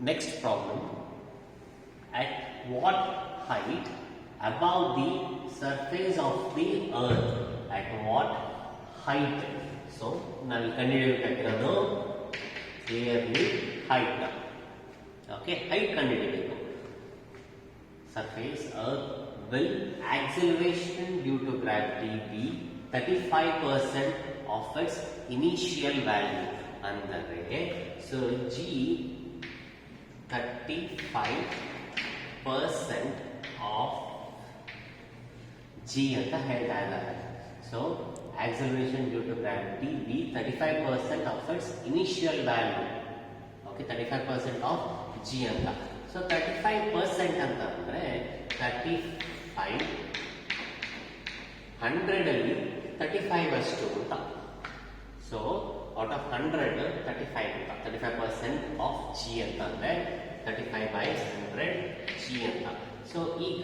Next problem. At what height above the surface of the earth? At what height? So now we ಕಂಡುಹಿಡಿಯಬೇಕಾಗಿರೋದು clearly height. Okay, height ಕಂಡುಹಿಡಿಯಬೇಕು. Surface earth will acceleration due to gravity be 35% of its initial value. ಅಂದರೆ so g 35% of g ಅಂತ ಹೇಳ್ತಾ ಇದ್ದಾರೆ. So acceleration due to gravity be 35% of its initial value. Okay, 35% of g ಅಂತ. So 35% ಅಂತ ಅಂದ್ರೆ 35 100 ಅಲ್ಲಿ 35 ಅಷ್ಟು ಅಂತ. ಸೊ ಔಟ್ ಆಫ್ 100 35 ಅಂತ, 35% ಆಫ್ ಜಿ ಅಂತ ಅಂದ್ರೆ 35/100 ಜಿ ಅಂತ. ಸೊ ಈಗ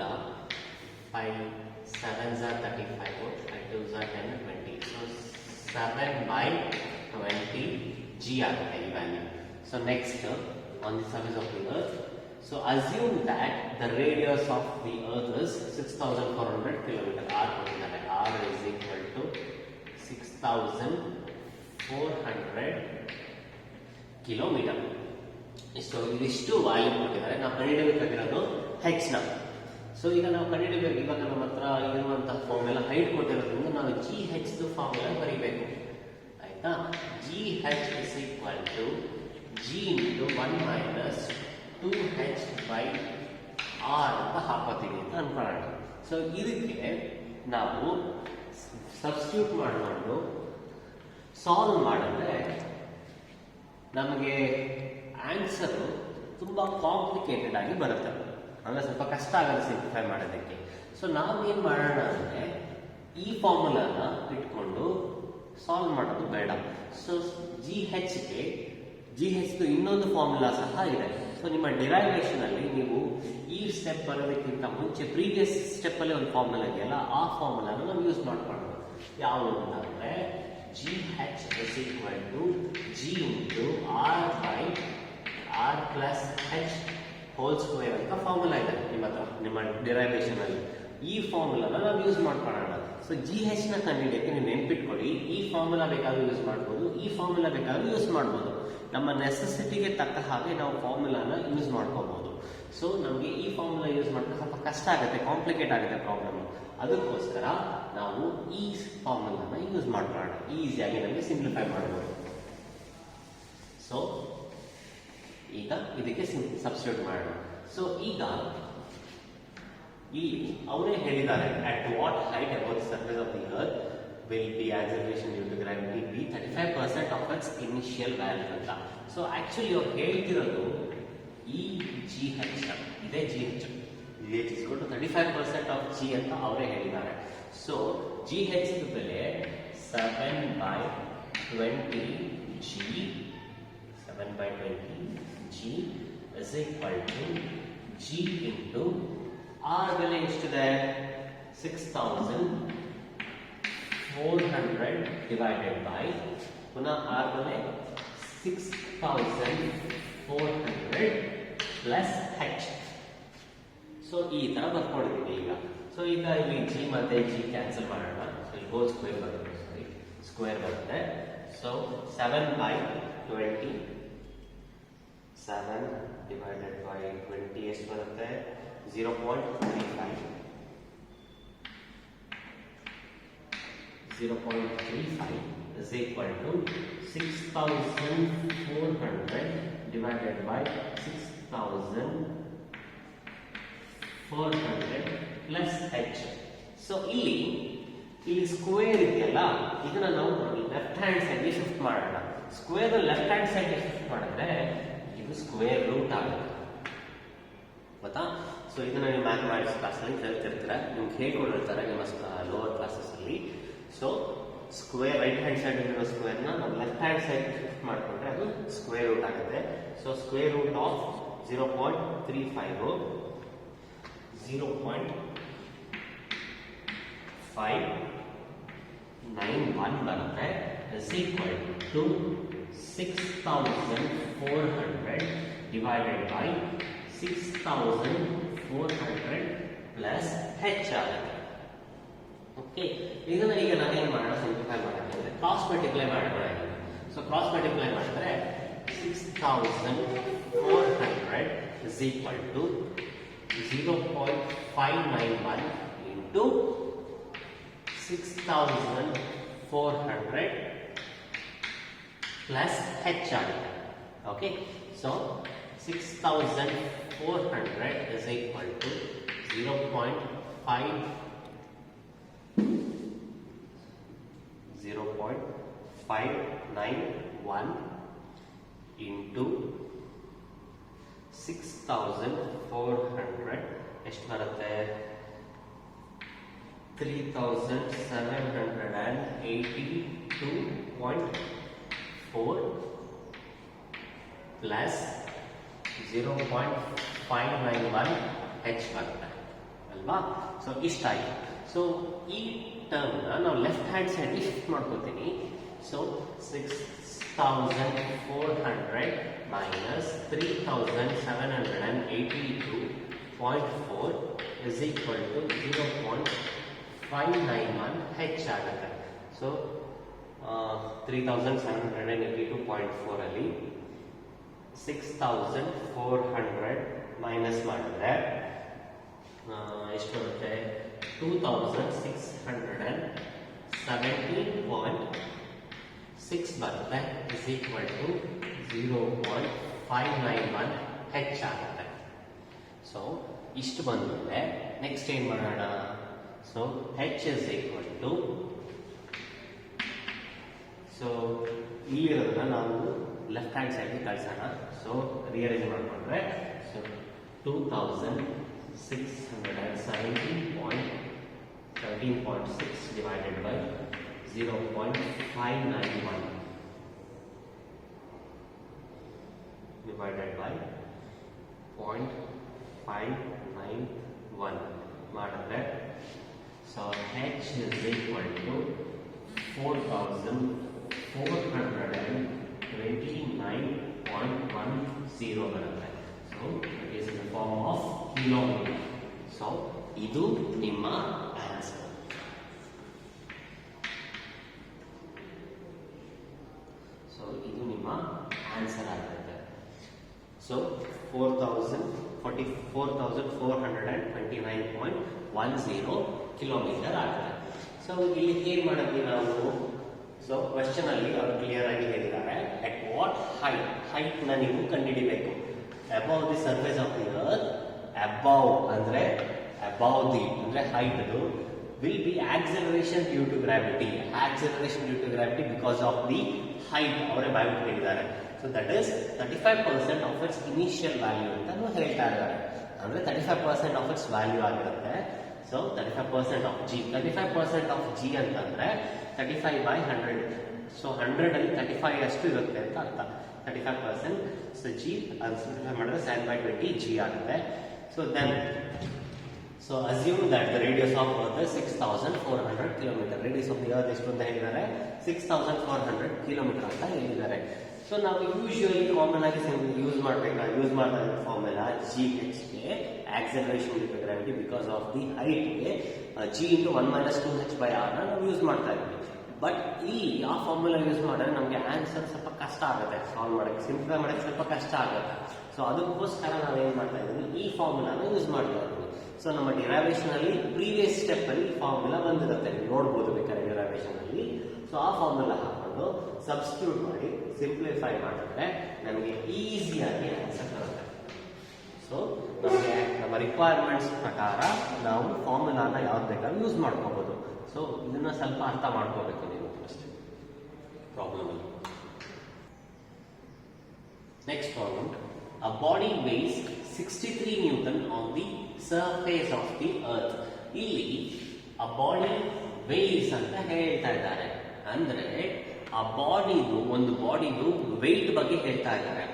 5 7s are 35, 5 2s are 10, 20. So 7/20 g ಆಗುತ್ತೆ ಈ value. So next on the surface of the earth. So assume that the radius of the earth is 6400 km. R ಕೊಟ್ಟಿದ್ದಾರೆ. R is equal to 6400 km. ಇಷ್ಟು ಇದಿಷ್ಟು value ಕೊಟ್ಟಿದ್ದಾರೆ. ನಾವು ಕಂಡುಹಿಡಿಯಬೇಕಾಗಿರೋದು h ನ. So ಈಗ ನಾವು ಕಂಡುಹಿಡಿಯಬೇಕು. ಇವಾಗ ನಮ್ಮ ಹತ್ರ ಇರುವಂತಹ ಫಾರ್ಮುಲಾ ಹೈಟ್ ಕೊಟ್ಟಿರೋದ್ರಿಂದ ನಾವು ಜಿ ಹೆಚ್ ಫಾರ್ಮುಲಾ ಬರೀಬೇಕು. ಆಯ್ತಾ? G h is equal to g into 1 minus 2h/r ಅಂತ ಹಾಕೋತೀವಿ ಅಂತ ಅನ್ಕೊಳ್ಳೋಣ. ಸೊ ಇದಕ್ಕೆ ನಾವು ಸಬ್ಸ್ಟಿಟ್ಯೂಟ್ ಮಾಡಿಕೊಂಡು ಸಾಲ್ವ್ ಮಾಡಿದ್ರೆ ನಮಗೆ ಆನ್ಸರ್ ತುಂಬಾ ಕಾಂಪ್ಲಿಕೇಟೆಡ್ ಆಗಿ ಬರುತ್ತೆ. ಅಂದ್ರೆ ಸ್ವಲ್ಪ ಕಷ್ಟ ಆಗುತ್ತೆ ಸಿಂಪ್ಲಿಫೈ ಮಾಡೋದಕ್ಕೆ. ಸೊ ನಾವೇನ್ ಮಾಡೋಣ ಅಂದ್ರೆ ಈ ಫಾರ್ಮುಲಾನ ಇಟ್ಕೊಂಡು ಸಾಲ್ವ್ ಮಾಡೋದು ಬೇಡ. ಸೊ ಜಿ ಹೆಚ್ಗೆ ಇನ್ನೊಂದು ಫಾರ್ಮುಲಾ ಸಹ ಇದೆ. ಸೊ ನಿಮ್ಮ ಡಿರೈವೇಶನ್ ಅಲ್ಲಿ ನೀವು ಈ ಸ್ಟೆಪ್ ಬರೋದಕ್ಕಿಂತ ಮುಂಚೆ ಪ್ರೀವಿಯಸ್ ಸ್ಟೆಪ್ ಅಲ್ಲಿ ಒಂದು ಫಾರ್ಮುಲಾ ಇದೆಯಲ್ಲ, ಆ ಫಾರ್ಮುಲಾನ ನಾವು ಯೂಸ್ ಮಾಡ್ಕೊಳ್ಳೋದು. ಯಾವುದು ಅಂತಂದ್ರೆ g h is equal to g into r plus h whole square ಅಂತ ಫಾರ್ಮುಲಾ ಇದೆ ನಿಮ್ಮ ಹತ್ರ, ನಿಮ್ಮ ಡಿರೈವೇಶನ್ ಅಲ್ಲಿ. ಈ ಫಾರ್ಮುಲಾನ ನಾವು ಯೂಸ್ ಮಾಡ್ಕೊಳ್ಳೋಣ. ಸೊ ಜಿ ಹೆಚ್ ನ ಕಂಡುಹಿಡಿಯಕ್ಕೆ ನೀವು ನೆನ್ಪಿಟ್ಕೊಳ್ಳಿ, ಈ ಫಾರ್ಮುಲಾ ಬೇಕಾದ್ರೂ ಯೂಸ್ ಮಾಡ್ಬೋದು, ಈ ಫಾರ್ಮುಲಾ ಬೇಕಾದ್ರೂ ಯೂಸ್ ಮಾಡ್ಬೋದು. ನಮ್ಮ ನೆಸೆಸಿಟಿಗೆ ತಕ್ಕ ಹಾಗೆ ನಾವು ಫಾರ್ಮುಲಾನ ಯೂಸ್ ಮಾಡ್ಕೋಬಹುದು. ಸೊ ನಮಗೆ ಈ ಫಾರ್ಮುಲಾ ಯೂಸ್ ಮಾಡಿದ್ರೆ ಸ್ವಲ್ಪ ಕಷ್ಟ ಆಗುತ್ತೆ, ಕಾಂಪ್ಲಿಕೇಟ್ ಆಗುತ್ತೆ ಪ್ರಾಬ್ಲಮ್. ಅದಕ್ಕೋಸ್ಕರ ನಾವು ಈ ಫಾರ್ಮುಲಾನ ಯೂಸ್ ಮಾಡ್ಕೊಳ್ಳೋಣ. ಈಸಿಯಾಗಿ ನಮಗೆ ಸಿಂಪ್ಲಿಫೈ ಮಾಡ್ಬೋದು. ಸೊ ಈಗ ಇದಕ್ಕೆ ಸಬ್ಸ್ಟಿಟ್ಯೂಟ್ ಮಾಡೋಣ. ಸೊ ಈಗ ಇಲ್ಲಿ ಅವರೇ ಹೇಳಿದ್ದಾರೆ at what height above the surface of the earth will be acceleration due to gravity be 35% of its initial value ಅಂತ. ಸೊ ಆಕ್ಚುಲಿ ಅವ್ರು ಹೇಳ್ತಿರೋದು ಈ ಜಿ ಹೆಚ್ ಇದೇ g h is equal to 35% of g ಅಂತ ಅವರೇ ಹೇಳಿದ್ದಾರೆ. So g h ಬೆಲೆ 7/20 g is equal to g into r ಬೆಲೆ ಎಷ್ಟಿದೆ 6400 divided by ಪುನಃ ಆರ್ ಬೆಲೆ 6400 ಪ್ಲಸ್ ಹೆಚ್. ಸೊ ಈ ತರ ಬರ್ಕೊಂಡಿದ್ದೀವಿ ಈಗ. ಸೊ ಈಗ ಇಲ್ಲಿ ಜಿ ಮತ್ತೆ ಜಿ ಕ್ಯಾನ್ಸಲ್ ಮಾಡೋಣ. ಸೊ ಇಲ್ಲಿ ಹೋಲ್ ಸ್ಕ್ವೇರ್ ಬರುತ್ತೆ, ಸಾರಿ ಸ್ಕ್ವೇರ್ ಬರುತ್ತೆ. ಸೊ 7/20 7 divided by 20 ಎಷ್ಟು ಬರುತ್ತೆ 0.35 is equal to 6400 divided by 6400 plus h. So ಇಲ್ಲಿ ಸ್ಕ್ವೇರ್ ಇದೆಯಲ್ಲ, ಇದನ್ನ ನಾವು ಲೆಫ್ಟ್ ಹ್ಯಾಂಡ್ ಸೈಡ್ಗೆ ಶಿಫ್ಟ್ ಮಾಡೋಣ. ಸ್ಕ್ವೇರ್ ಲೆಫ್ಟ್ ಹ್ಯಾಂಡ್ ಸೈಡ್ಗೆ ಶಿಫ್ಟ್ ಮಾಡಿದ್ರೆ ಇದು ಸ್ಕ್ವೇರ್ ರೂಟ್ ಆಗುತ್ತೆ, ಗೊತ್ತಾ? ಸೊ ಇದನ್ನ ನೀವು ಮ್ಯಾಥಮೆಟಿಕ್ಸ್ ಕ್ಲಾಸಲ್ಲಿ ಕಲ್ತಿರ್ತೀರ, ನಿಮ್ಗೆ ಹೇಳ್ಕೊಡಿರ್ತಾರೆ ನಿಮ್ಮ ಲೋವರ್ ಕ್ಲಾಸಸ್ ಅಲ್ಲಿ. So square right hand side ಇರೋ ಸ್ಕ್ವೇರ್ನ ನಾವು ಲೆಫ್ಟ್ ಹ್ಯಾಂಡ್ ಸೈಡ್ ಶಿಫ್ಟ್ ಮಾಡಿಕೊಂಡ್ರೆ ಅದು ಸ್ಕ್ವೇರ್ ರೂಟ್ ಆಗುತ್ತೆ. ಸೊ ಸ್ಕ್ವೇರ್ ರೂಟ್ ಆಫ್ 0.35 0.591 ಬರುತ್ತೆ is equal to 6400 divided divided by 6400 plus h ಆಗುತ್ತೆ. ಓಕೆ, ಇದನ್ನ ಈಗ ನಾನೇನು ಮಾಡೋಣ, ಸಿಂಪ್ಲಿಫೈ ಮಾಡೋಣ ಅಂದರೆ ಕ್ರಾಸ್ ಮಲ್ಟಿಪ್ಲೈ ಮಾಡೋಣ. ಸೊ ಕ್ರಾಸ್ ಮಲ್ಟಿಪ್ಲೈ ಮಾಡಿದ್ರೆ 6400 is equal to 0.591 into 6400 plus h ಆಗುತ್ತೆ. Okay, so 6400 is equal to 0.591 into 6400 ಎಷ್ಟು ಬರುತ್ತೆ? 3782.4 ಪ್ಲಸ್ 0.591 h ಬರುತ್ತೆ ಅಲ್ವಾ? ಸೊ ಇಷ್ಟಾಯಿತು. ಸೊ ಈ ಟರ್ಮ್ನ ನಾವು ಲೆಫ್ಟ್ ಹ್ಯಾಂಡ್ ಸೈಡ್ ಶಿಫ್ಟ್ ಮಾಡ್ಕೋತೀನಿ. So 6400 minus 3782.4 is equal to 0.591 h ಆಗುತ್ತೆ. ಸೊ 3782.4 ಅಲ್ಲಿ 6400 ಮೈನಸ್ ಮಾಡಿದ್ರೆ ಎಷ್ಟು ಬರುತ್ತೆ? 2617.6 ಬರುತ್ತೆ. ಇಸ್ ಈಕ್ವಲ್ ಟು 0.591 h ಆಗುತ್ತೆ. ಸೊ ಇಷ್ಟು ಬಂದ್ಮೇಲೆ ನೆಕ್ಸ್ಟ್ ಏನ್ ಮಾಡೋಣ? So h is equal to, so ಇಲ್ಲಿರೋದನ್ನ ನಾವು ಲೆಫ್ಟ್ ಹ್ಯಾಂಡ್ ಸೈಡ್ಗೆ ಕಳಿಸೋಣ. ಸೊ ರಿಯರೇಂಜ್ ಮಾಡಿಕೊಂಡ್ರೆ so 2617.13.6 divided by 0.591 divided by 0.591 ಮಾಡಿದ್ರೆ so h is equal to 4429.10 ಬರುತ್ತೆ. So it is in the form of kilometre. ಸೊ ಇದು ನಿಮ್ಮ ಆನ್ಸರ್. ಸೊ ಇದು ನಿಮ್ಮ ಆನ್ಸರ್ ಆಗುತ್ತೆ. ಸೊ 4429.10 ಕಿಲೋಮೀಟರ್ ಆಗುತ್ತೆ. ಸೊ ಇಲ್ಲಿ ಏನ್ ಮಾಡಿದ್ವಿ ನಾವು? ಸೊ ಕ್ವೆಶ್ಚನ್ ಅಲ್ಲಿ ಅವರು ಕ್ಲಿಯರ್ ಆಗಿ ಹೇಳಿದ್ದಾರೆ, ಅಟ್ ವಾಟ್ ಹೈಟ್ ನ ನೀವು ಕಂಡುಹಿಡಿಬೇಕು. Above the surface of the earth, above ಅಂದ್ರೆ ಅಬೌವ್ ದಿ ಅಂದ್ರೆ ಹೈಟ್ ಅದು will be acceleration due to gravity. Acceleration due to gravity because of the height ಅವರೇ ಬಾಯ್ಬಿಟ್ಟು ಹೇಳಿದ್ದಾರೆ. So that is 35% of it's initial value ಅಂತಾನು ಹೇಳ್ತಾ ಇದ್ದಾರೆ. ಅಂದ್ರೆ 35% of it's value ಆಗಿರುತ್ತೆ. So 35% of G, 35% of G ಅಂತಂದ್ರೆ 35/100. ಸೊ 100 ಅಲ್ಲಿ 35 ಅಷ್ಟು ಇರುತ್ತೆ ಅಂತ ಅರ್ಥ. 35%. ಸೊ ಜಿ ಅದು ಸಿಂಪ್ಲಿಫೈ ಮಾಡಿದ್ರೆ 7/20 ಜಿ ಆಗುತ್ತೆ. So then so assume that the radius of earth is 6400 kilometre. Radius of the earth ಎಷ್ಟು ಅಂತ ಹೇಳಿದ್ದಾರೆ? 6400 ಕಿಲೋಮೀಟರ್ ಅಂತ ಹೇಳಿದ್ದಾರೆ. ಸೊ ನಾವು ಯೂಶುವಲಿ ಕಾಮನ್ ಆಗಿ ಯೂಸ್ ಮಾಡ್ತಾ ಇರೋ ಫಾರ್ಮುಲಾ ಜಿ ಎಚ್ ಗೆ acceleration due to gravity because of the height ಗೆ ಜಿ ಇಂಟು 1 - 2h/r ನಾವು ಯೂಸ್ ಮಾಡ್ತಾ ಇದ್ವಿ. ಬಟ್ ಇಲ್ಲಿ ಆ ಫಾರ್ಮುಲಾ ಯೂಸ್ ಮಾಡಿದ್ರೆ ನಮಗೆ ಆನ್ಸರ್ ಸ್ವಲ್ಪ ಕಷ್ಟ ಆಗುತ್ತೆ, ಸಾಲ್ವ್ ಮಾಡೋಕ್ಕೆ, ಸಿಂಪ್ಲಿಫೈ ಮಾಡೋಕ್ಕೆ ಸ್ವಲ್ಪ ಕಷ್ಟ ಆಗುತ್ತೆ. ಸೊ ಅದಕ್ಕೋಸ್ಕರ ನಾವೇನು ಮಾಡ್ತಾ ಇದ್ದೀವಿ, ಈ ಫಾರ್ಮುಲಾನ ಯೂಸ್ ಮಾಡ್ತಾ ಇದ್ದೀವಿ. ಸೊ ನಮ್ಮ ಡಿರೈವೇಷನ್ ಅಲ್ಲಿ ಪ್ರೀವಿಯಸ್ ಸ್ಟೆಪ್ ಅಲ್ಲಿ ಈ ಫಾರ್ಮುಲಾ ಬಂದಿರುತ್ತೆ, ನೀವು ನೋಡ್ಬೋದು ಬೇಕಾದ್ರೆ ಡಿರೈವೇಷನ್ ಅಲ್ಲಿ. ಸೊ ಆ ಫಾರ್ಮುಲಾ ಹಾಕೊಂಡು ಸಬ್ಸ್ಟಿಟ್ಯೂಟ್ ಮಾಡಿ ಸಿಂಪ್ಲಿಫೈ ಮಾಡಿದ್ರೆ ನಮಗೆ ಈಸಿಯಾಗಿ ಆನ್ಸರ್ ಬರುತ್ತೆ. ಸೊ ನಮಗೆ ನಮ್ಮ ರಿಕ್ವೈರ್ಮೆಂಟ್ಸ್ ಪ್ರಕಾರ ನಾವು ಫಾರ್ಮುಲಾನ ಯಾವ್ದು ಬೇಕಾದ್ರೂ ಯೂಸ್ ಮಾಡ್ಕೋಬಹುದು. ಸೊ ಇದನ್ನ ಸ್ವಲ್ಪ ಅರ್ಥ ಮಾಡ್ಕೋಬೇಕು ನೀವು ಅಷ್ಟೇ ಪ್ರಾಬ್ಲಮ್ ಅಲ್ಲಿ. Next problem, a body weighs 63 Newton on the surface of the earth. ಇಲ್ಲಿ a body weighs ಅಂತ ಹೇಳ್ತಾ ಇದ್ದಾರೆ. ಅಂದ್ರೆ ಆ ಬಾಡಿದು, ಒಂದು ಬಾಡಿದು ವೆಯ್ಟ್ ಬಗ್ಗೆ ಹೇಳ್ತಾ ಇದ್ದಾರೆ.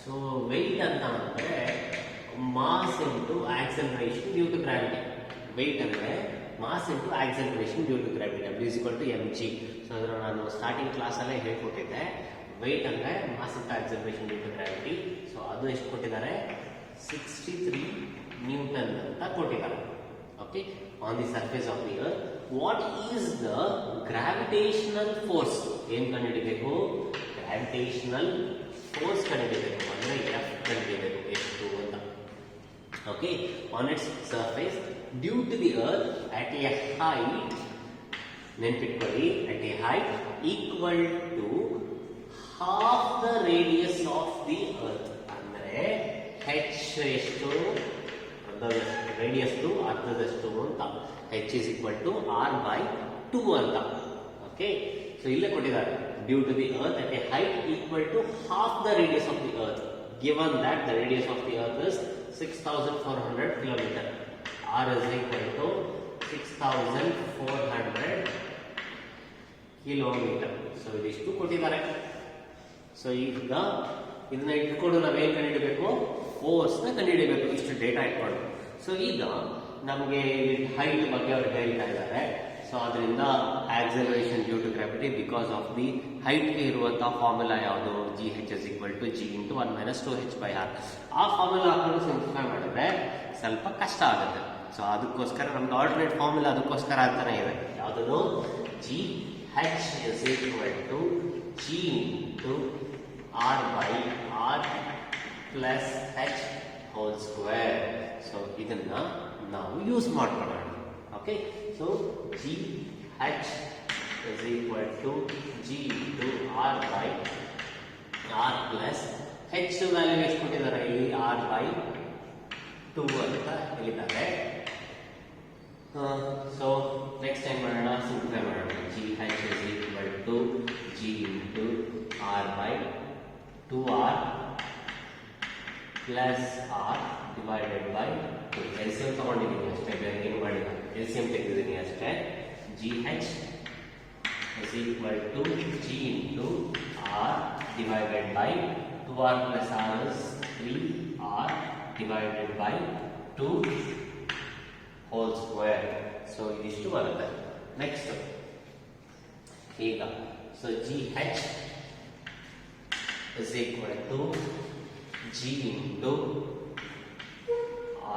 ಸೊ ವೆಯ್ಟ್ ಅಂತ ಅಂದ್ರೆ mass into acceleration due to gravity. Weight ಅಂದ್ರೆ mass into acceleration due to gravity, W = mg. So ಅದನ್ನು ನಾನು ಸ್ಟಾರ್ಟಿಂಗ್ ಕ್ಲಾಸಲ್ಲೇ ಹೇಳ್ಕೊಟ್ಟಿದ್ದೆ. ವೆಯ್ಟ್ ಅಂದ್ರೆ mass into acceleration due to gravity. So ಅದು ಎಷ್ಟು ಕೊಟ್ಟಿದ್ದಾರೆ, 63 ನ್ಯೂಟನ್ ಅಂತ ಕೊಟ್ಟಿದ್ದಾರೆ. Okay, on the surface of the earth. What is the gravitational force? ಏನ್ ಕಂಡುಹಿಡಿಬೇಕು? ಗ್ರಾವಿಟೇಷನಲ್ ಫೋರ್ಸ್ ಕಂಡುಹಿಡಿಬೇಕು, ಅಂದ್ರೆ ಎಫ್ ಕಂಡುಹಿಡಿಬೇಕು ಎಷ್ಟು ಅಂತ. Okay, on its surface due to the earth at a height, ನೆನ್ಪಿಟ್ಕೊಳ್ಳಿ, at a height equal to half the radius of the earth. ಅಂದ್ರೆ H ಎಷ್ಟು, ರೇಡಿಯಸ್ ಅರ್ಧದಷ್ಟು ಅಂತ. ಹೆಚ್ ಇಸ್ ಈಕ್ವಲ್ ಟು r/2 ಅಂತ. ಓಕೆ, ಸೊ ಇಲ್ಲೇ ಕೊಟ್ಟಿದ್ದಾರೆ, due to the earth at a height equal to half the radius of the earth, given that the radius of the earth is 6400 kilometre. r is equal to 6400 kilometre. So ಇದಿಷ್ಟು ಕೊಟ್ಟಿದ್ದಾರೆ. So ಈಗ ಇದನ್ನ ಇಟ್ಕೊಂಡು ನಾವೇನ್ ಕಂಡುಹಿಡಬೇಕು? Force ನ ಕಂಡುಹಿಡಬೇಕು, ಇಷ್ಟು data ಇಟ್ಕೊಂಡು. So ಈಗ ನಮಗೆ ಹೈಟ್ ಬಗ್ಗೆ ಅವ್ರು ಹೇಳ್ತಾ ಇದ್ದಾರೆ. ಸೊ ಅದರಿಂದ acceleration due to gravity because of the ಹೈಟ್ಗೆ ಇರುವಂತಹ ಫಾರ್ಮುಲಾ ಯಾವುದು? GH is equal to G into 1 minus 2h/r. ಆ ಫಾರ್ಮುಲಾ ಹಾಕೊಂಡು ಸಿಂಪ್ಲಿಫೈ ಮಾಡಿದ್ರೆ ಸ್ವಲ್ಪ ಕಷ್ಟ ಆಗುತ್ತೆ. ಸೊ ಅದಕ್ಕೋಸ್ಕರ ನಮ್ಗೆ ಆಲ್ಟರ್ನೇಟ್ ಫಾರ್ಮುಲಾ ಅದಕ್ಕೋಸ್ಕರ ಅಂತಾನೆ ಇದೆ. ಯಾವುದದು? GH is equal to G into r/r plus h whole square. So ಇದನ್ನ ನಾವು ಯೂಸ್ ಮಾಡ್ಕೊಳ್ಳೋಣ. Okay, so GH is equal to G into r/r plus h value ಎಷ್ಟು ಕೊಟ್ಟಿದ್ದಾರೆ ಇಲ್ಲಿ? r/2 ಅಂತ ಹೇಳಿದ್ದಾರೆ. ಸೊ ನೆಕ್ಸ್ಟ್ ಟೈಮ್ ಮಾಡೋಣ, ಸಿಂಪ್ಲಿಫೈ ಮಾಡೋಣ. GH is equal to G into r/2r plus r divided by 2. LCM ತಗೊಂಡಿದ್ದೀನಿ ಅಷ್ಟೇ, ಬೇರೆ ಏನು ಮಾಡಿಲ್ಲ, LCM ತೆಗೆದಿದ್ದೀನಿ ಅಷ್ಟೇ. GH is equal to G into r divided by 2r plus r is 3r divided by 2 whole square. So ಇದಿಷ್ಟು ಬರುತ್ತೆ. Next ಈಗ so GH is equal to G into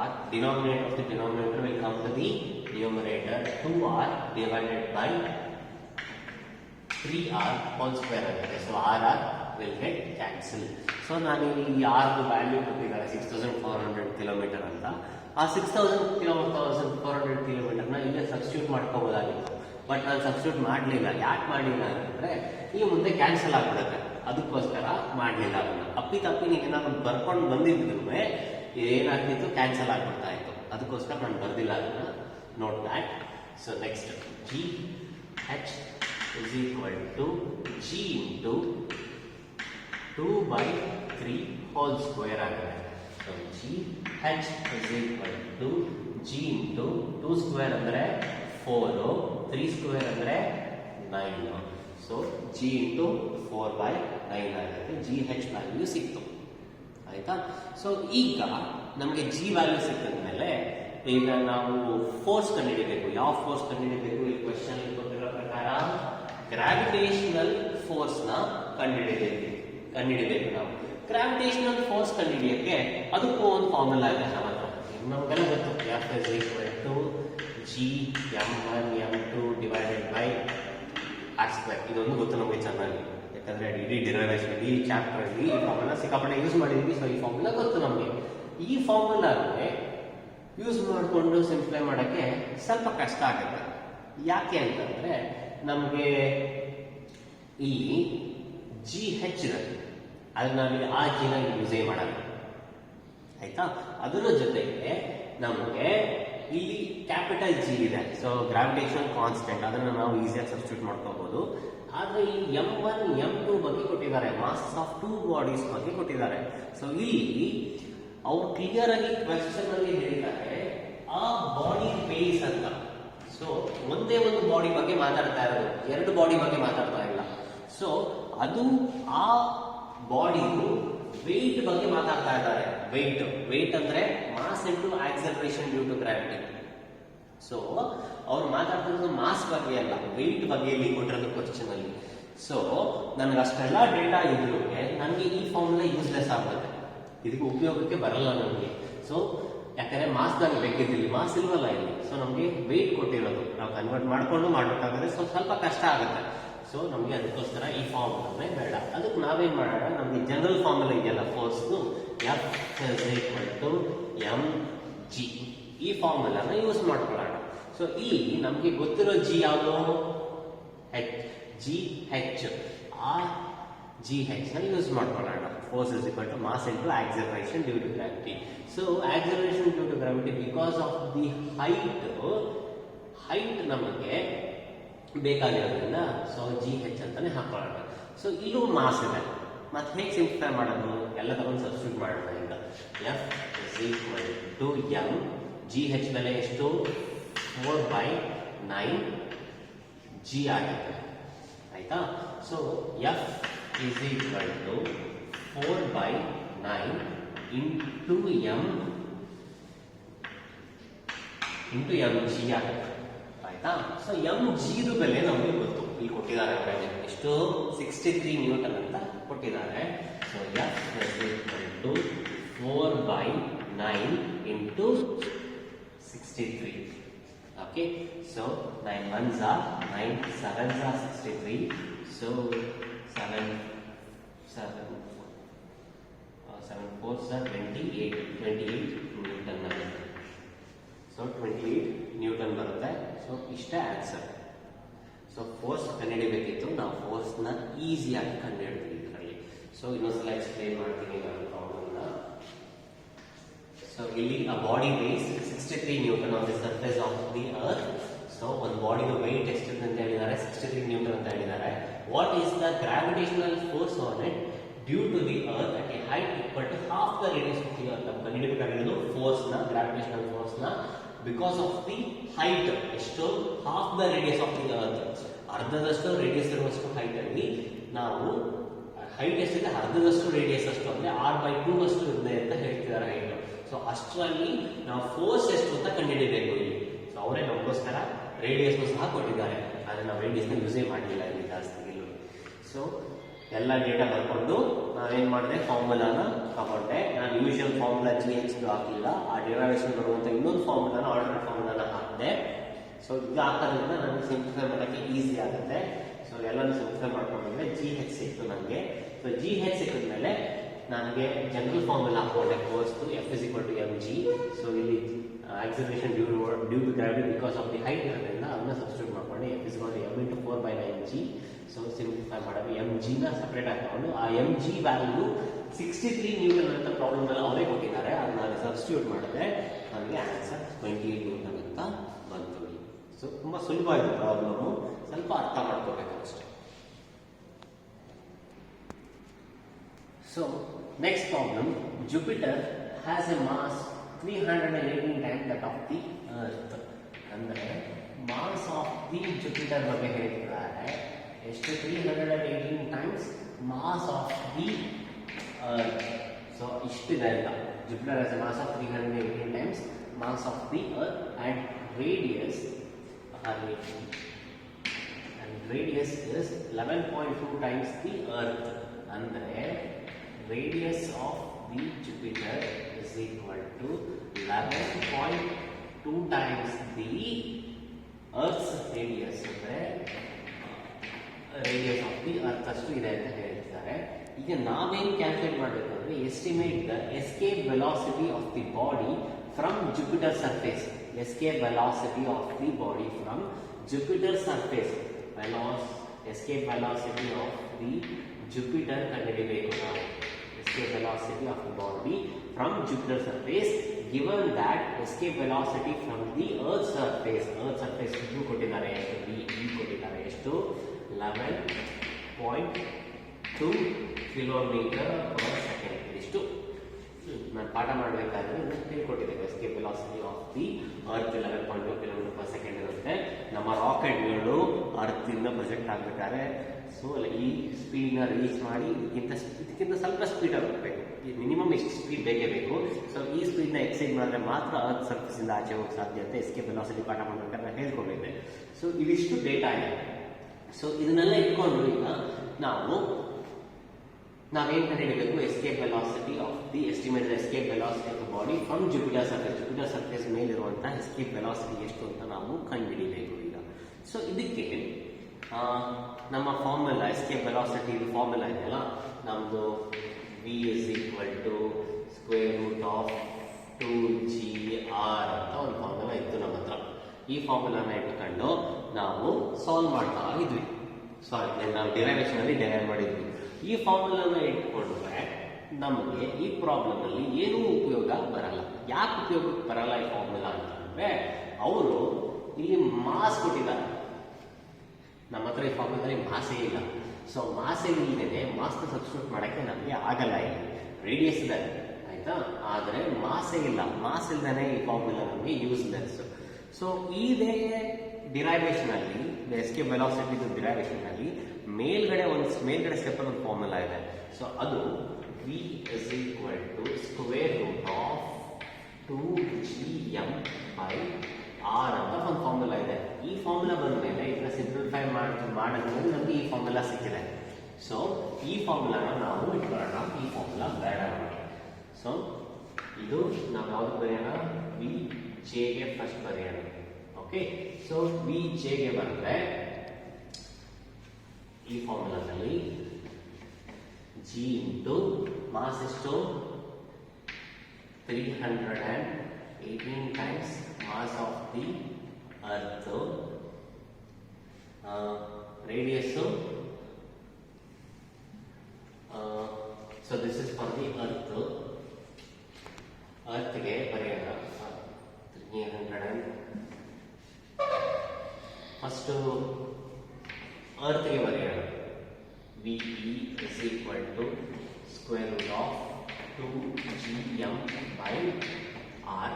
r, denominator of the denominator will come to the numerator, 2r divided by 3r whole square ಆಗುತ್ತೆ. So r will get cancel. So ನಾನು ಈ r value ಕೊಟ್ಟಿದ್ದಾರೆ 6400 kilometre ಅಂತ. ಆ 6400 ಕಿಲೋಮೀಟರ್ನ ಇಲ್ಲೇ substitute ಮಾಡ್ಕೋಬೋದಾಗಿತ್ತು, but ನಾನು substitute ಮಾಡಲಿಲ್ಲ. ಯಾಕೆ ಮಾಡಲಿಲ್ಲ ಅಂತಂದ್ರೆ ಈ ಮುಂದೆ ಕ್ಯಾನ್ಸಲ್ ಆಗ್ಬಿಡುತ್ತೆ, ಅದಕ್ಕೋಸ್ಕರ ಮಾಡಲಿಲ್ಲ. ಅದನ್ನ ಅಪ್ಪಿ ನೀವು ಏನಾದ್ರು ಬರ್ಕೊಂಡು ಬಂದಿದ್ರು ಏನಾಗ್ತಿತ್ತು, ಕ್ಯಾನ್ಸಲ್ ಆಗ್ಬಿಡ್ತಾ ಇತ್ತು. ಅದಕ್ಕೋಸ್ಕರ ನಾನು ಬರ್ದಿಲ್ಲ ಅದನ್ನ. Note that. So next GH is equal to G into 2/3 whole square ಆಗಿದೆ. So GH is equal to G into 2 square ಅಂದ್ರೆ 4, 3 square ಅಂದ್ರೆ 9. ಸೊ G into 4/9 ಆಗುತ್ತೆ. GH ವ್ಯಾಲ್ಯೂ ಸಿಕ್ತು, ಆಯ್ತಾ? ಸೊ ಈಗ ನಮಗೆ G ವ್ಯಾಲ್ಯೂ ಸಿಕ್ಕಿದ್ಮೇಲೆ ಈಗ ನಾವು ಫೋರ್ಸ್ ಕಂಡುಹಿಡಿಬೇಕು. ಯಾವ ಫೋರ್ಸ್ ಕಂಡುಹಿಡಿಬೇಕು? ಈ ಕ್ವೆಶ್ಚನ್ ಕೊಟ್ಟಿರೋ ಪ್ರಕಾರ ಗ್ರಾವಿಟೇಷನಲ್ ಫೋರ್ಸ್ ನ ಕಂಡುಹಿಡಿಬೇಕು ನಾವು. ಗ್ರಾವಿಟೇಷನಲ್ ಫೋರ್ಸ್ ಕಂಡುಹಿಡಿಯಕ್ಕೆ ಅದಕ್ಕೂ ಒಂದು ಫಾರ್ಮುಲಾ ಇದೆ ನಮ್ಮ ಹತ್ರ, ನಮಗೆಲ್ಲ ಗೊತ್ತು. F is equal to G m1 m2 divided by r². ಇದೊಂದು ಗೊತ್ತು ನಮಗೆ ಚೆನ್ನಾಗಿ, ಯಾಕಂದ್ರೆ ಇಡೀ ಡಿರೈವೇಷನ್, ಇಡೀ ಚಾಪ್ಟರ್ ಅಲ್ಲಿ ಈ ಫಾರ್ಮುಲಾ ಸಿಕ್ಕಾಪಟ್ಟೆ ಯೂಸ್ ಮಾಡಿದೀವಿ. ಸೊ ಈ ಫಾರ್ಮುಲಾ ಗೊತ್ತು ನಮಗೆ. ಈ ಫಾರ್ಮುಲಾಗೆ ಯೂಸ್ ಮಾಡಿಕೊಂಡು ಸಿಂಪ್ಲಿಫೈ ಮಾಡೋಕ್ಕೆ ಸ್ವಲ್ಪ ಕಷ್ಟ ಆಗುತ್ತೆ. ಯಾಕೆ ಅಂತಂದ್ರೆ ನಮಗೆ ಇಲ್ಲಿ GH ಇದೆ, ಅದನ್ನ ನಾವು ಆ ಜಿನ ಯೂಸೇ ಮಾಡಲ್ಲ, ಆಯ್ತಾ? ಅದರ ಜೊತೆಗೆ ನಮಗೆ ಇಲ್ಲಿ ಕ್ಯಾಪಿಟಲ್ G ಇದೆ. ಸೊ ಗ್ರಾವಿಟೇಷನ್ ಕಾನ್ಸ್ಟೆಂಟ್, ಅದನ್ನ ನಾವು ಈಸಿಯಾಗಿ ಸಬ್ಸ್ಟಿಟ್ಯೂಟ್ ಮಾಡ್ಕೋಬಹುದು. ಆದ್ರೆ ಈ m1 m2 ಬಗ್ಗೆ ಕೊಟ್ಟಿದ್ದಾರೆ, ಮಾಸ್ ಆಫ್ 2 ಬಾಡೀಸ್ ಬಗ್ಗೆ ಕೊಟ್ಟಿದ್ದಾರೆ. ಸೊ ಇಲ್ಲಿ ಅವ್ರು ಕ್ಲಿಯರ್ ಆಗಿ ಕ್ವೆಶ್ಚನ್ ಅಲ್ಲಿ ಹೇಳಿದ್ದಾರೆ ಆ ಬಾಡಿ ಬೇಸ್ ಅಂತ. ಸೊ ಒಂದೇ ಒಂದು ಬಾಡಿ ಬಗ್ಗೆ ಮಾತಾಡ್ತಾ ಇರೋದು, ಎರಡು ಬಾಡಿ ಬಗ್ಗೆ ಮಾತಾಡ್ತಾ ಇಲ್ಲ. ಸೊ ಅದು ಆ ಬಾಡಿದು ವೆಯ್ಟ್ ಬಗ್ಗೆ ಮಾತಾಡ್ತಾ ಇದ್ದಾರೆ. ವೆಯ್ಟ್ ಅಂದ್ರೆ mass into acceleration due to gravity. So ಅವ್ರು ಮಾತಾಡ್ತಿರೋದು ಮಾಸ್ ಬಗ್ಗೆ ಅಲ್ಲ, ವೆಯ್ಟ್ ಬಗ್ಗೆ ಇಲ್ಲಿ ಕೊಟ್ಟಿರೋದು ಕ್ವಶನ್ ಅಲ್ಲಿ. ಸೊ ನನಗೆ ಅಷ್ಟೆಲ್ಲ ಡೇಟಾ ಇದ್ರೂ ನನಗೆ ಈ ಫಾರ್ಮುಲಾ ಯೂಸ್ಲೆಸ್ ಆಗುತ್ತೆ, ಇದಕ್ಕೆ ಉಪಯೋಗಕ್ಕೆ ಬರಲ್ಲ ನನಗೆ. ಸೊ ಯಾಕಂದ್ರೆ ಮಾಸ್ ನನಗೆ ಬೇಕಿದ್ದಿಲ್ಲ, ಮಾಸ್ ಇಲ್ವಲ್ಲ ಇಲ್ಲಿ. ಸೊ ನಮಗೆ ವೆಯ್ಟ್ ಕೊಟ್ಟಿರೋದು ನಾವು ಕನ್ವರ್ಟ್ ಮಾಡ್ಕೊಂಡು ಮಾಡಬೇಕಾದ್ರೆ ಸ್ವಲ್ಪ ಕಷ್ಟ ಆಗುತ್ತೆ. ಸೊ ನಮಗೆ ಅದಕ್ಕೋಸ್ಕರ ಈ ಫಾರ್ಮುಲಾನೇ ಬೇಡ. ಅದಕ್ಕೆ ನಾವೇನ್ ಮಾಡೋಣ, ನಮಗೆ ಜನರಲ್ ಫಾರ್ಮುಲಾ ಇದೆಯಲ್ಲ ಫೋರ್ಸ್ದು, ಎಫ್ mg, ಈ ಫಾರ್ಮುಲಾನ ಯೂಸ್ ಮಾಡ್ಕೊಳ್ಳೋಣ. ಸೊ ಇಲ್ಲಿ ನಮಗೆ ಗೊತ್ತಿರೋ ಜಿ ಯಾವುದು, GH. ಆ GH ನ ಯೂಸ್ ಮಾಡ್ಕೊಳ್ಳೋಣ. Force is equal to mass into acceleration due to gravity. So acceleration due to gravity because of the height ನಮಗೆ ಬೇಕಾಗಿರೋದ್ರಿಂದ ಸೊ GH ಅಂತಾನೆ ಹಾಕೊಳ್ಳೋಣ. ಸೊ ಇಲ್ಲೂ ಮಾಸ್ ಇದೆ, ಮತ್ತೆ ಹೇಗೆ ಸಿಂಪ್ಲಿಫೈ ಮಾಡೋದು, ಎಲ್ಲ ತಗೊಂಡು ಸಬ್ಸ್ಟಿಟ್ಯೂಟ್ ಮಾಡೋಣ. ಈಗ F is equal to m, GH ಬೆಲೆ ಎಷ್ಟು, 4/9 G ಆಗುತ್ತೆ, ಆಯ್ತಾ. So F is equal to 4/9 into mg ಆಗುತ್ತೆ, ಆಯ್ತಾ. ಸೊ mg ಬೆಲೆ ನಮಗೆ ಗೊತ್ತು, ಇಲ್ಲಿ ಕೊಟ್ಟಿದ್ದಾರೆ ಅವರಿಗೆ ಎಷ್ಟು, 63 ನ್ಯೂಟನ್ ಅಂತ ಕೊಟ್ಟಿದ್ದಾರೆ. So F is equal to 4/9 into 63. Okay, so 9 1s are 9, 7s are 63. So 7 4s are 28 Newton ಬರುತ್ತೆ. ಸೊ 28 ನ್ಯೂಟನ್ ಬರುತ್ತೆ. ಸೊ ಇಷ್ಟೇ ಆನ್ಸರ್. ಸೊ ಫೋರ್ಸ್ ಕಂಡುಹಿಡಿಯಬೇಕಿತ್ತು, ನಾವು ಫೋರ್ಸ್ನ ಈಸಿಯಾಗಿ ಕಂಡುಹಿಡಿದ್ವಿ ಇದರಲ್ಲಿ. ಸೊ ಇನ್ನೊಂದ್ಸಲ ಎಕ್ಸ್ಪ್ಲೇನ್ ಮಾಡ್ತೀನಿ ನಾನು ಪ್ರಾಬ್ಲಮ್ನ. ಸೊ ಇಲ್ಲಿ a body weighs 63 Newton on the surface of the earth. So ಒಂದು ಬಾಡಿದು weight ಎಷ್ಟಿದೆ ಅಂತ ಹೇಳಿದ್ದಾರೆ, 63 ನ್ಯೂಟನ್ ಅಂತ ಹೇಳಿದ್ದಾರೆ. What is the gravitational force on it due to the earth at a height equal to half the radius of the earth. ನಮ್ಗೆ ಕಂಡುಹಿಡಿಯಬೇಕಾಗಿರೋದು ಫೋರ್ಸ್ನ, gravitational ಫೋರ್ಸ್ನ ಬಿಕಾಸ್ ಆಫ್ ದಿ ಹೈಟ್ ಎಷ್ಟು, half the radius of the earth. ಅರ್ಧದಷ್ಟು radius ಇರುವಷ್ಟು height ಅಲ್ಲಿ ನಾವು height ಎಷ್ಟಿದೆ ಅರ್ಧದಷ್ಟು ರೇಡಿಯಸ್ ಅಷ್ಟು ಅಂದ್ರೆ r/2 ಅಷ್ಟು ಇದೆ ಅಂತ ಹೇಳ್ತಿದ್ದಾರೆ ಹೈಟ್. ಸೊ ಅಷ್ಟರಲ್ಲಿ ನಾವು ಫೋರ್ಸ್ ಎಷ್ಟು ಅಂತ ಕಂಡುಹಿಡಿಯಬೇಕು ಇಲ್ಲಿ. ಸೊ ಅವರೇ ನಮಗೋಸ್ಕರ ರೇಡಿಯಸ್ ಸಹ ಕೊಟ್ಟಿದ್ದಾರೆ, ಆದ್ರೆ ನಾವು ರೇಡಿಯಸ್ನ ಯೂಸೇ ಮಾಡಲಿಲ್ಲ ಇಲ್ಲಿ ಜಾಸ್ತಿ ಇಲ್ಲಿ. ಸೊ ಎಲ್ಲ ಡೇಟಾ ಬರ್ಕೊಂಡು ನಾವೇನ್ ಮಾಡಿದೆ, ಫಾರ್ಮುಲಾನ ತಗೊಂಡೆ. ನಾನು ಯೂಶುವಲ್ ಫಾರ್ಮುಲಾ GH ಹಾಕಲಿಲ್ಲ, ಆ ಡಿರೈವೇಷನ್ ಬರುವಂತ ಇನ್ನೊಂದು ಫಾರ್ಮುಲಾನ, ಆಲ್ಟರ್ನೇಟ್ ಫಾರ್ಮುಲಾನ ಹಾಕಿದೆ. ಸೊ ಇದು ಹಾಕೋದ್ರಿಂದ ನನಗೆ ಸಿಂಪ್ಲಿಫೈ ಮಾಡೋಕ್ಕೆ ಈಸಿ ಆಗುತ್ತೆ. ಸೊ ಎಲ್ಲನೂ ಸಿಂಪ್ಲಿಫೈ ಮಾಡ್ಕೊಂಡ್ಮೇಲೆ GH ಸಿಕ್ತು ನನಗೆ. ಸೊ GH ಸಿಕ್ಕಿದ ಮೇಲೆ ನನಗೆ ಜನರಲ್ ಫಾರ್ಮುಲಾ ಹಾಕೊಂಡೆ ಫೋರ್ಸ್ದು, F is equal to mg. So ಇಲ್ಲಿ acceleration due to gravity because of the height ಇರೋದ್ರಿಂದ ಅದನ್ನ ಸಬ್ಸ್ಟಿಟ್ಯೂಟ್ ಮಾಡ್ಕೊಂಡೆ. F is equal to m into 4/9g. So simplify ಮಾಡೋದು, mg ನ ಸಪರೇಟ್ ಹಾಕೊಂಡು ಆ mg ವ್ಯಾಲ್ಯೂ 63 ನ್ಯೂಟನ್ ಅಂತ ಪ್ರಾಬ್ಲಮ್ ಅಲ್ಲಿ ಅವರೇ ಕೊಟ್ಟಿದ್ದಾರೆ, ಅದನ್ನ ನಾನು ಸಬ್ಸ್ಟಿಟ್ಯೂಟ್ ಮಾಡಿದ್ರೆ ನನಗೆ ಆನ್ಸರ್ 28 ನ್ಯೂಟನ್ ಅಂತ ಬಂತು. ಸೊ ತುಂಬಾ ಸುಲಭ ಇದೆ ಪ್ರಾಬ್ಲಮ್, ಸ್ವಲ್ಪ ಅರ್ಥ ಮಾಡ್ಕೋಬೇಕು ಅಷ್ಟೇ. So next problem, Jupiter has a mass 318 times that of the earth. ಅಂದ್ರೆ ಮಾಸ್ ಆಫ್ ದಿ ಜುಪಿಟರ್ ಬಗ್ಗೆ ಹೇಳ್ತಿದ್ದಾರೆ. ಎಷ್ಟು, 318 times mass of the earth. So ಇಷ್ಟಿದೆ ಅಂತ. Jupiter has a mass of 318 times mass of the earth and radius is 11.2 times the earth. Andre radius of the Jupiter is equal to 11.2 times the earth's radius. Andre radius of the earth ಅಷ್ಟು ಇದೆ ಅಂತ ಹೇಳ್ತಿದ್ದಾರೆ. ಈಗ ನಾವೇನ್ calculate ಮಾಡಬೇಕು ಅಂದ್ರೆ, estimate the escape velocity of the body from Jupiter surface. Escape velocity of the body from Jupiter surface. Escape velocity of the Jupiter ಕಂಡುಹಿಡಿಯಬೇಕು ನಾವು. Escape velocity of the body from Jupiter surface, given that escape velocity from the Earth surface ಇದು ಕೊಟ್ಟಿದ್ದಾರೆ, ಎಷ್ಟು v ಕೊಟ್ಟಿದ್ದಾರೆ, ಎಷ್ಟು 11.2 kilometre per second. ಇಷ್ಟು ನಾನು ಪಾಠ ಮಾಡಬೇಕಾದ್ರೆ ತಿಳ್ಕೊಟ್ಟಿದ್ದೆ. Escape velocity of the earth 11.2 kilometre per second ಇರುತ್ತೆ. ನಮ್ಮ ರಾಕೆಟ್ಗಳು ಅರ್ತ್ ಇಂದ ಪ್ರೊಜೆಕ್ಟ್ ಆಗಬೇಕಾದ್ರೆ ಸೊ ಈ ಸ್ಪೀಡ್ನ ರೀಚ್ ಮಾಡಿ ಇದಕ್ಕಿಂತ ಸ್ವಲ್ಪ ಸ್ಪೀಡ್ ಆಗಬೇಕು. ಈ ಮಿನಿಮಮ್ ಎಷ್ಟು ಸ್ಪೀಡ್ ಬೇಕೇ ಬೇಕು. ಸೊ ಈ ಸ್ಪೀಡ್ನ ಎಕ್ಸೈಡ್ ಮಾಡಿದ್ರೆ ಮಾತ್ರ ಅರ್ತ್ ಸರ್ಫೇಸ್ ಇಂದ ಆಚೆ ಹೋಗಿ ಸಾಧ್ಯ ಅಂತ ಎಸ್ಕೇಪ್ ವೆಲಾಸಿಟಿ ಪಾಠ ಮಾಡಬೇಕಾದ್ರೆ ಹೇಳ್ಕೊಂಡಿದ್ದೆ. ಸೊ ಇದಿಷ್ಟು ಡೇಟಾ ಇದೆ. ಸೊ ಇದನ್ನೆಲ್ಲ ಇಟ್ಕೊಂಡು ಈಗ ನಾವೇನು ಕಂಡುಹಿಡಬೇಕು escape velocity of the estimated escape velocity of the body from Jupiter surface ಮೇಲಿರುವಂತಹ ಎಸ್ಕೇಪ್ ವೆಲಾಸಿಟಿ ಎಷ್ಟು ಅಂತ ನಾವು ಕಂಡುಹಿಡಿಬೇಕು ಈಗ. ಸೊ ಇದಕ್ಕೆ ನಮ್ಮ ಫಾರ್ಮುಲಾ ಎಸ್ಕೇಪ್ ವೆಲಾಸಿಟಿ ಫಾರ್ಮುಲಾ ಇದೆಯಲ್ಲ ನಮ್ಮದು v is equal to square root of 2gr ಅಂತ ಒಂದು ಫಾರ್ಮುಲಾ ಇತ್ತು ನಮ್ಮ ಹತ್ರ. ಈ ಫಾರ್ಮುಲಾನ ಇಟ್ಕೊಂಡು ನಾವು ಸಾಲ್ವ್ ಮಾಡ್ತಾ ಇದ್ವಿ. ನಾವು ಡಿರೈವೇಶನ್ ಅಲ್ಲಿ ಡಿರೈವ್ ಮಾಡಿದ್ವಿ. ಈ ಫಾರ್ಮುಲಾನ ಇಟ್ಕೊಂಡ್ರೆ ನಮಗೆ ಈ ಪ್ರಾಬ್ಲಮ್ ಅಲ್ಲಿ ಏನೂ ಉಪಯೋಗ ಬರಲ್ಲ. ಯಾಕೆ ಉಪಯೋಗಕ್ಕೆ ಬರಲ್ಲ ಈ ಫಾರ್ಮುಲಾ ಅಂತಂದ್ರೆ ಅವರು ಇಲ್ಲಿ ಮಾಸ್ ಕೊಟ್ಟಿದ್ದಾರೆ. ನಮ್ಮ ಹತ್ರ ಈ ಫಾರ್ಮುಲಾದಲ್ಲಿ ಮಾಸೇ ಇಲ್ಲ. ಸೊ ಮಾಸೇ ಇಲ್ಲದೆ ಮಾಸ್ನ ಸಬ್ಸ್ಟಿಟ್ಯೂಟ್ ಮಾಡಕ್ಕೆ ನಮಗೆ ಆಗಲ್ಲ. ಇಲ್ಲಿ ರೇಡಿಯಸ್ ಇದೆ ಆಯ್ತಾ, ಆದರೆ ಮಾಸೇ ಇಲ್ಲ. ಮಾಸ್ ಇಲ್ಲದೇ ಈ ಫಾರ್ಮುಲಾ ನಮಗೆ ಯೂಸ್ಲೆಸ್. ಸೊ ಇದೇ ಡಿರೈವೇಶನ್ ಅಲ್ಲಿ ಎಸ್ಕೇಪ್ ವೆಲಾಸಿಟಿ ಡಿರೈವೇಶನ್ ಅಲ್ಲಿ ಮೇಲ್ಗಡೆ ಸ್ಟೆಪ್ ಒಂದು ಫಾರ್ಮುಲಾ ಇದೆ. ಸೊ ಅದು v is equal to square root of 2gm by r ಅಂತ ಒಂದು ಫಾರ್ಮುಲಾ ಇದೆ. ಈ ಫಾರ್ಮುಲಾ ಬಂದ ಮೇಲೆ ಇದನ್ನ ಸಿಂಪ್ಲಿಫೈ ಮಾಡಿದ್ಮೇಲೆ ನಮಗೆ ಈ ಫಾರ್ಮುಲಾ ಸಿಕ್ಕಿದೆ. ಸೊ ಈ ಫಾರ್ಮುಲಾನ ನಾವು ಇಟ್ಕೊಳ್ಳೋಣ. ಈ ಫಾರ್ಮುಲಾ ಬೇಡ ನಮಗೆ. ಸೊ ಇದು ನಾವು ಯಾವ್ದು ಬರೆಯೋಣ, ವಿ ಜೆಗೆ ಫಸ್ಟ್ ಬರೆಯೋಣ. ಓಕೆ, ಸೊ ವಿ ಜೆಗೆ ಬಂದ್ರೆ ಈ ಫಾರ್ಮುಲಾದಲ್ಲಿ ಜಿ ಇಂಟು ಮಾಸ್ ಎಷ್ಟು 318 times mass of the earth, radius. So this is for the ಅರ್ತ್ಗೆ ಬರೆಯೋಣ 300. ಫಸ್ಟ್ ಅರ್ತ್ಗೆ ಬರೆಯೋಣ V is equal to square root of 2gm by r.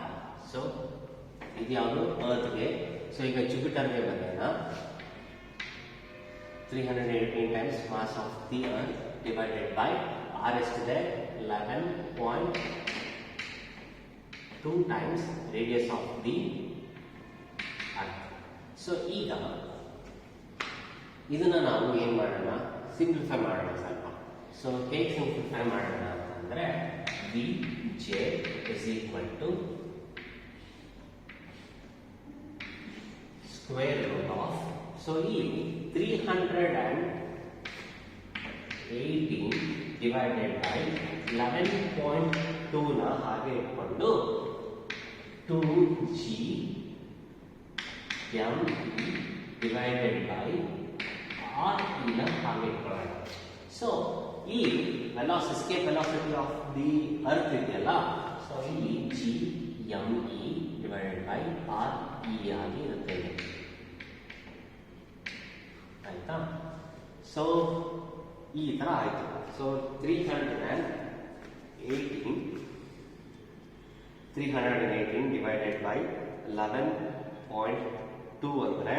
So ಇದು ಯಾವುದು ಅರ್ತ್ಗೆ. ಸೊ ಈಗ ಜುಪಿಟರ್ಗೆ ಬರೆಯೋಣ 318 times mass of the earth divided by R ಎಷ್ಟಿದೆ 11.2 times radius of the earth. So ಈಗ ಇದನ್ನ ನಾವು ಏನ್ ಮಾಡೋಣ, ಸಿಂಪ್ಲಿಫೈ ಮಾಡೋಣ ಸ್ವಲ್ಪ. ಸೊ ಹೇಗೆ ಸಿಂಪ್ಲಿಫೈ ಮಾಡೋಣ ಅಂತಂದ್ರೆ v J is equal to square root of, so ಇಲ್ಲಿ 318 ಡಿವೈಡೆಡ್ ಬೈ 11.2 ನ ಹಾಗೆ ಇಟ್ಕೊಂಡು 2gm ಡಿವೈಡೆಡ್ ಬೈ ಆರ್ ನ ಹಾಗೆ ಇಟ್ಕೊಳ್ಳೋಣ. ಸೊ ಈ escape velocity of the earth ಇದೆಯಲ್ಲ, ಸೊ ಇಲ್ಲಿ gme divided by R e ಆಗಿ ಇರುತ್ತೆ. ಆಯ್ತಾ? ಸೊ ಈ ತರ ಆಯ್ತು. ಸೊ 318 ಡಿವೈಡೆಡ್ ಬೈ 11.2 ಅಂದ್ರೆ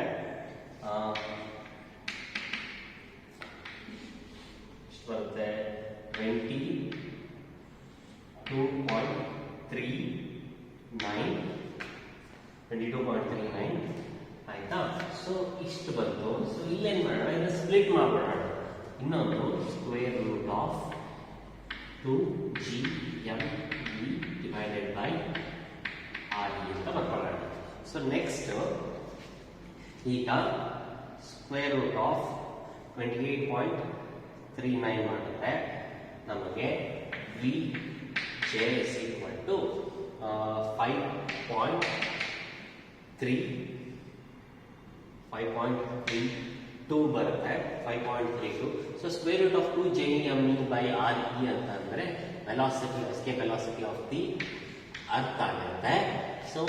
ಎಷ್ಟು ಬರುತ್ತೆ 22.39 ಆಯ್ತಾ. ಸೊ ಇಷ್ಟು ಬಂತು. ಸೊ ಇಲ್ಲೇನ್ ಮಾಡೋಣ, ಇದನ್ನ ಸ್ಪ್ಲಿಟ್ ಮಾಡೋಣ. ಇನ್ನೊಂದು square root of 2gme divided by R ಅಂತ ಬರ್ಕೊಳ್ಳೋಣ. ಸೊ ನೆಕ್ಸ್ಟ್ ಈಗ ಸ್ಕ್ವೇರ್ ರೂಟ್ ಆಫ್ 28.39 ಮಾಡಿದ್ರೆ ನಮಗೆ V J is equal to 5.32 ಬರುತ್ತೆ. 5.32. So square root of 2gme by R E ಅಂತಂದ್ರೆ velocity escape velocity of the earth ಆಗಿರುತ್ತೆ. So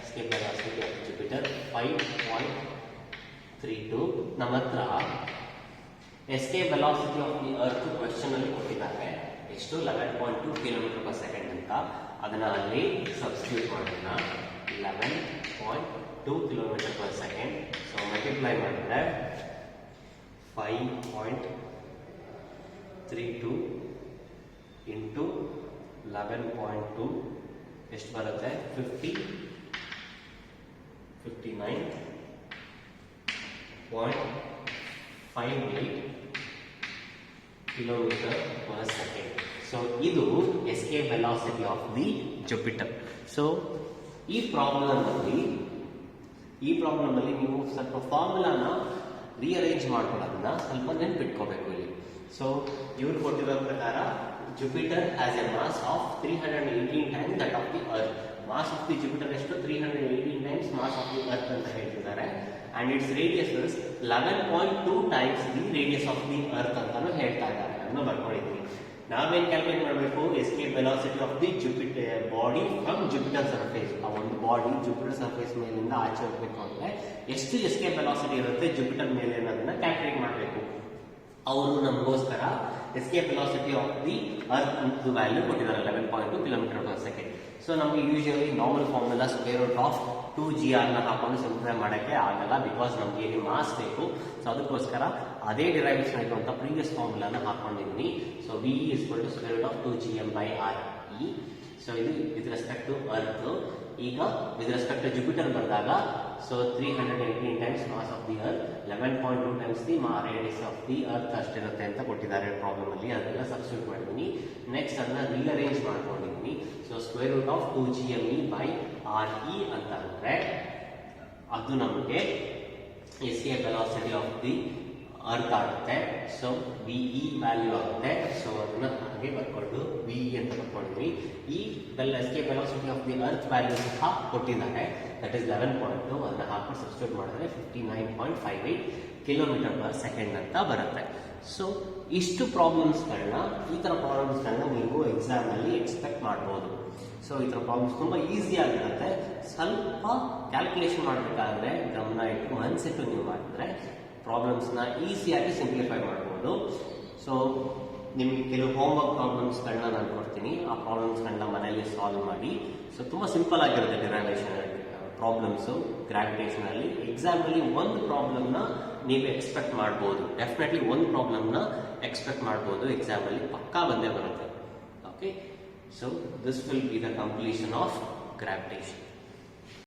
escape velocity of Jupiter 5.32. ನಮ್ಮ ಹತ್ರ escape velocity of the earth question ಅಲ್ಲಿ ಕೊಟ್ಟಿದ್ದಾರೆ ಎಷ್ಟು 11.2 ಕಿಲೋಮೀಟರ್ ಪರ್ ಸೆಕೆಂಡ್ ಅಂತ. ಅದನ್ನ ಅಲ್ಲಿ ಸಬ್ಸ್ಟಿಟ್ಯೂಟ್ ಮಾಡೋಣ 11.2 kilometre per second. So multiply ಮಾಡಿದ್ರೆ 5.32 ಇಂಟು 11.2 ಎಷ್ಟು ಬರುತ್ತೆ 59.5 ಕಿಲೋಮೀಟರ್ ಪರ್ ಸೆಕೆಂಡ್. ಸೊ ಇದು escape velocity of the Jupiter. So ಈ ಪ್ರಾಬ್ಲಮ್ ಅಲ್ಲಿ ನೀವು ಸ್ವಲ್ಪ ಫಾರ್ಮುಲಾನ ರಿಅರೇಂಜ್ ಮಾಡ್ಕೊಳ್ಳೋದನ್ನ ಸ್ವಲ್ಪ ನೆನ್ಪಿಟ್ಕೋಬೇಕು ಇಲ್ಲಿ. ಸೊ ಇವ್ರು ಕೊಟ್ಟಿರೋ ಪ್ರಕಾರ Jupiter has a mass of 318 times that of the earth. Mass of the Jupiter ಎಷ್ಟು? 318 times mass of the earth ಅಂತ ಹೇಳ್ತಿದ್ದಾರೆ. And its radius is 11.2 times the radius of the earth ಅಂತಾನು ಹೇಳ್ತಾ ಇದ್ದಾರೆ. ಅದನ್ನು ಬರ್ಕೊಂಡಿದ್ವಿ. ನಾವೇನ್ ಕ್ಯಾಲ್ಕುಲೇಟ್ ಮಾಡಬೇಕು? Escape velocity of the Jupiter body from Jupiter surface. ಆ ಒಂದು ಬಾಡಿ ಜುಪಿಟರ್ ಸರ್ಫೇಸ್ ಮೇಲಿಂದ ಆಚೆ ಹೋಗ್ಬೇಕು ಅಂದ್ರೆ ಎಷ್ಟು ಎಸ್ಕೇಪ್ ವೆಲಾಸಿಟಿ ಇರುತ್ತೆ ಜುಪಿಟರ್ ಮೇಲೆ ಅನ್ನೋದನ್ನ ಕ್ಯಾಲ್ಕುಲೇಟ್ ಮಾಡಬೇಕು. ಅವರು ನಮಗೋಸ್ಕರ escape velocity of the earth value ಕೊಟ್ಟಿದ್ದಾರೆ 11.2 ಕಿಲೋಮೀಟರ್ ಪರ್ ಸೆಕೆಂಡ್. ಸೊ ನಮಗೆ usually normal formula square root of 2gr ನ ಹಾಕೊಂಡು ಸಿಂಪ್ಲಿಫೈ ಮಾಡೋಕ್ಕೆ ಆಗಲ್ಲ, ಬಿಕಾಸ್ ನಮಗೆ ಇಲ್ಲಿ ಮಾಸ್ ಬೇಕು. ಸೊ ಅದಕ್ಕೋಸ್ಕರ ಅದೇ ಡಿರೈವೇಶನ್ ಆಗಿರುವಂಥ ಪ್ರೀವಿಯಸ್ ಫಾರ್ಮುಲಾನ ಹಾಕೊಂಡಿದ್ದೀನಿ. So v is equal to square root of 2gm/re. So ಇದು ವಿತ್ ರೆಸ್ಪೆಕ್ಟ್ ಟು ಅರ್ತ್. ಈಗ ವಿತ್ ರೆಸ್ಪೆಕ್ಟ್ ಟು ಜುಪಿಟರ್ ಬಂದಾಗ so 318 times mass of the earth, 11.2 times the radius of the earth ಅಷ್ಟಿರುತ್ತೆ ಅಂತ ಕೊಟ್ಟಿದ್ದಾರೆ problem ಅಲ್ಲಿ. ಅದೆಲ್ಲ substitute ಮಾಡಿದ್ದೀನಿ. Next ಅದನ್ನ ರೀಅರೇಂಜ್ ಮಾಡ್ಕೊಂಡಿದ್ದೀನಿ. So square root of 2gme/re ಅಂತ ಅಂದ್ರೆ ಅದು ನಮಗೆ escape velocity of the earth ಆಗುತ್ತೆ. ಸೊ ವಿಇ ವ್ಯಾಲ್ಯೂ ಆಗುತ್ತೆ. ಸೊ ಅದನ್ನ ಹಾಗೆ ಬರ್ಕೊಂಡು ವಿಇ ಅಂತ ಬರ್ಕೊಂಡಿದ್ವಿ. ಈ escape velocity of the earth value ಸಹ ಕೊಟ್ಟಿದ್ದಾರೆ, ದಟ್ ಇಸ್ 11.2. ಅದನ್ನ ಹಾಕಿ ಸಬ್ಸ್ಟಿಟ್ಯೂಟ್ ಮಾಡಿದ್ರೆ 59.58 ಕಿಲೋಮೀಟರ್ ಪರ್ ಸೆಕೆಂಡ್ ಅಂತ ಬರುತ್ತೆ. ಸೊ ಇಷ್ಟು ಪ್ರಾಬ್ಲಮ್ಸ್ಗಳನ್ನ, ಈ ಥರ ಪ್ರಾಬ್ಲಮ್ಸ್ಗಳನ್ನ ನೀವು ಎಕ್ಸಾಮ್ ಅಲ್ಲಿ ಎಕ್ಸ್ಪೆಕ್ಟ್ ಮಾಡ್ಬೋದು. ಸೊ ಈ ಥರ ಪ್ರಾಬ್ಲಮ್ಸ್ ತುಂಬ ಈಸಿ ಆಗಿರುತ್ತೆ. ಸ್ವಲ್ಪ ಕ್ಯಾಲ್ಕುಲೇಷನ್ ಮಾಡಬೇಕಾದ್ರೆ ಗಮನ ಇಟ್ಟು ಮನಸ್ಸಿಟ್ಟು ನೀವು ಮಾಡಿದ್ರೆ ಪ್ರಾಬ್ಲಮ್ಸ್ನ ಈಸಿಯಾಗಿ ಸಿಂಪ್ಲಿಫೈ ಮಾಡ್ಬೋದು. ಸೊ ನಿಮಗೆ ಕೆಲವು ಹೋಮ್ವರ್ಕ್ ಪ್ರಾಬ್ಲಮ್ಸ್ಗಳನ್ನ ನಾನು ಕೊಡ್ತೀನಿ. ಆ ಪ್ರಾಬ್ಲಮ್ಸ್ಗಳನ್ನ ಮನೆಯಲ್ಲಿ ಸಾಲ್ವ್ ಮಾಡಿ. ಸೊ ತುಂಬ ಸಿಂಪಲ್ ಆಗಿರುತ್ತೆ ಡಿರೈವೇಶನ್ ಪ್ರಾಬ್ಲಮ್ಸು ಗ್ರಾವಿಟೇಷನ್ ಅಲ್ಲಿ. ಎಕ್ಸಾಮ್ ಅಲ್ಲಿ ಒಂದು ಪ್ರಾಬ್ಲಮ್ನ ನೀವು ಎಕ್ಸ್ಪೆಕ್ಟ್ ಮಾಡ್ಬೋದು. ಡೆಫಿನೆಟ್ಲಿ ಒಂದು ಪ್ರಾಬ್ಲಮ್ನ ಎಕ್ಸ್ಪೆಕ್ಟ್ ಮಾಡ್ಬೋದು. ಎಕ್ಸಾಮ್ ಅಲ್ಲಿ ಪಕ್ಕಾ ಬಂದೇ ಬರುತ್ತೆ. Okay, so this will be the completion of gravitation.